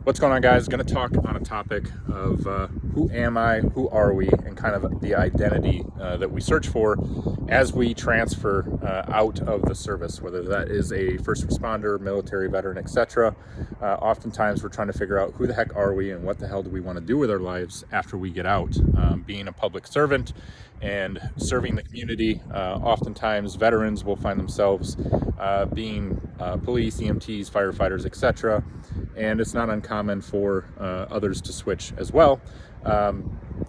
What's going on, guys? Going to talk on a topic of who am I, who are we, and kind of the identity that we search for as we transfer out of the service, whether that is a first responder, military, veteran, etc. Oftentimes we're trying to figure out who the heck are we and what the hell do we want to do with our lives after we get out. Being a public servant and serving the community, oftentimes veterans will find themselves being police, EMTs, firefighters, etc. And it's not uncommon for others to switch as well.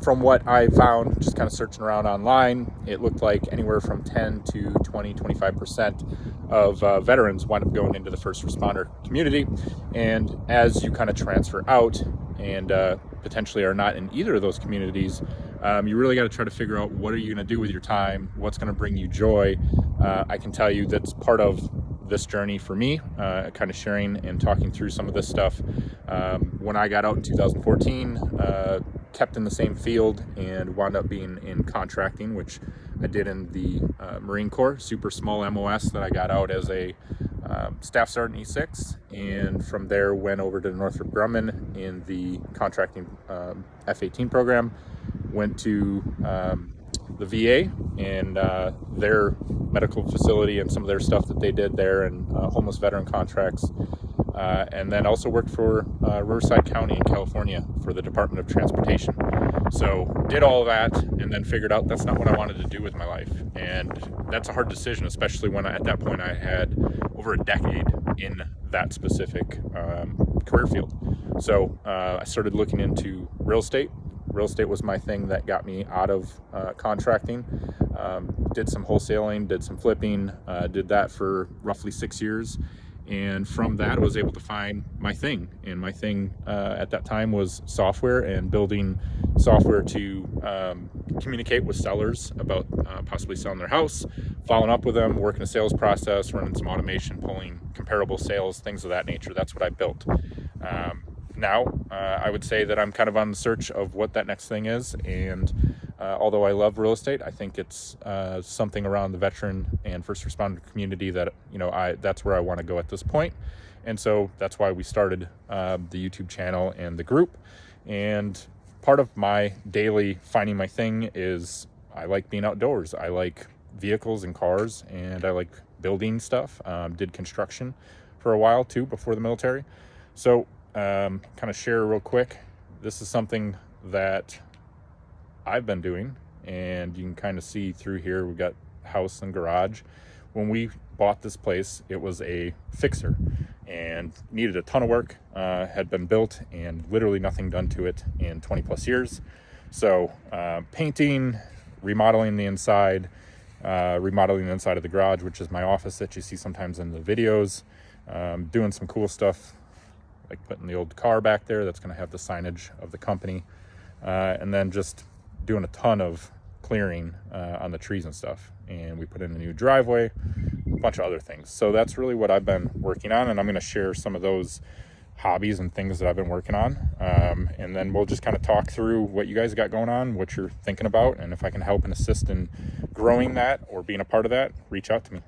From what I found, just kind of searching around online, it looked like anywhere from 10 to 20, 25% of veterans wind up going into the first responder community. And as you kind of transfer out and potentially are not in either of those communities, you really got to try to figure out what are you going to do with your time, what's going to bring you joy. I can tell you that's part of this journey for me, kind of sharing and talking through some of this stuff. When I got out in 2014, kept in the same field and wound up being in contracting, which I did in the Marine Corps, super small MOS that I got out as a Staff Sergeant E6, and from there went over to Northrop Grumman in the contracting F-18 program, went to the VA and their medical facility and some of their stuff that they did there, and homeless veteran contracts, and then also worked for Riverside County in California for the Department of Transportation. So did all of that and then figured out that's not what I wanted to do with my life, and that's a hard decision, especially when at that point I had over a decade in that specific career field. So I started looking into real estate. Real estate was my thing that got me out of contracting. Did some wholesaling, did some flipping, did that for roughly 6 years. And from that, I was able to find my thing. And my thing at that time was software and building software to communicate with sellers about possibly selling their house, following up with them, working a sales process, running some automation, pulling comparable sales, things of that nature. That's what I built. Now, I would say that I'm kind of on the search of what that next thing is. And although I love real estate, I think it's something around the veteran and first responder community that, that's where I want to go at this point. And so that's why we started the YouTube channel and the group. And part of my daily finding my thing is I like being outdoors. I like vehicles and cars, and I like building stuff. Did construction for a while too before the military. So kind of share real quick. This is something that I've been doing, and you can kind of see through here. We've got house and garage. When we bought this place, it was a fixer and needed a ton of work, had been built and literally nothing done to it in 20 plus years. So painting, remodeling the inside of the garage, which is my office that you see sometimes in the videos, doing some cool stuff like putting the old car back there that's going to have the signage of the company, and then just doing a ton of clearing on the trees and stuff. And we put in a new driveway, a bunch of other things. So that's really what I've been working on, and I'm going to share some of those hobbies and things that I've been working on, and then we'll just kind of talk through what you guys got going on, what you're thinking about, and if I can help and assist in growing that or being a part of that, reach out to me.